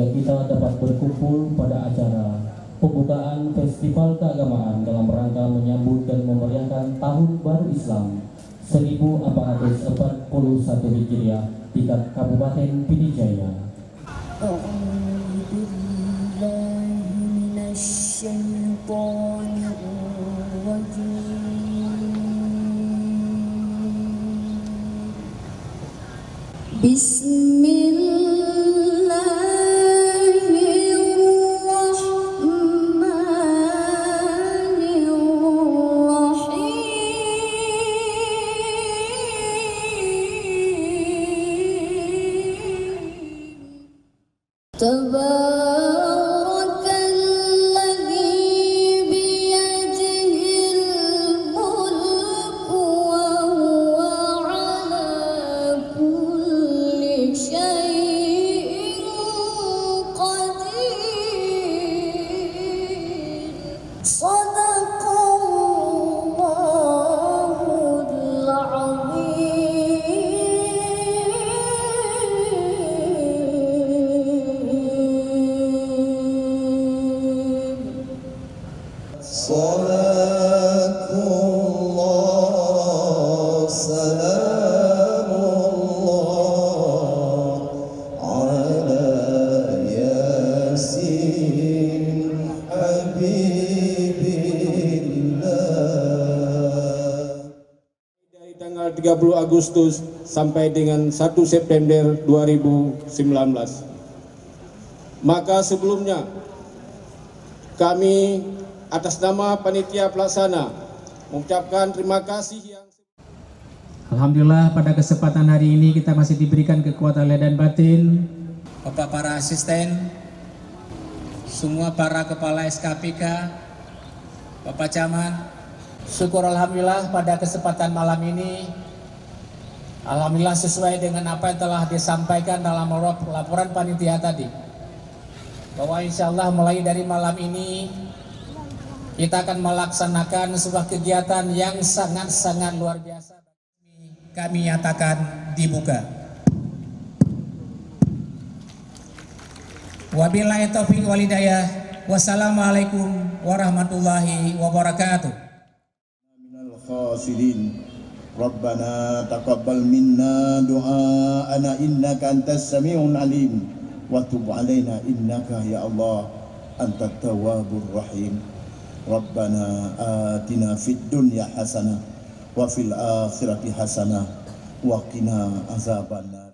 sehingga kita dapat berkumpul pada acara pembukaan Festival Keagamaan dalam rangka menyambut dan memeriahkan Tahun Baru Islam 1441 Hijriah di Kabupaten Pidijaya. Dari tanggal 30 Agustus sampai dengan 1 September 2019. Maka sebelumnya kami atas nama panitia pelaksana mengucapkan terima kasih yang Alhamdulillah pada kesempatan hari ini kita masih diberikan kekuatan lahir dan batin. Bapak para asisten, semua para kepala SKPK, Bapak Camat, syukur Alhamdulillah pada kesempatan malam ini, Alhamdulillah sesuai dengan apa yang telah disampaikan dalam laporan panitia tadi, bahwa insya Allah mulai dari malam ini kita akan melaksanakan sebuah kegiatan yang sangat-sangat luar biasa. Kami nyatakan dibuka. Wabillahi taufiq wal hidayah. Wassalamualaikum warahmatullahi wabarakatuh. Minal khasidin. Rabbana taqabbal minna du'aana innaka antas sami'un alim wa tub 'alaina innaka ya Allah antat tawwabur rahim. Rabbana atina fid dunya hasanah wa fil akhirati hasanah wa qina azabannar.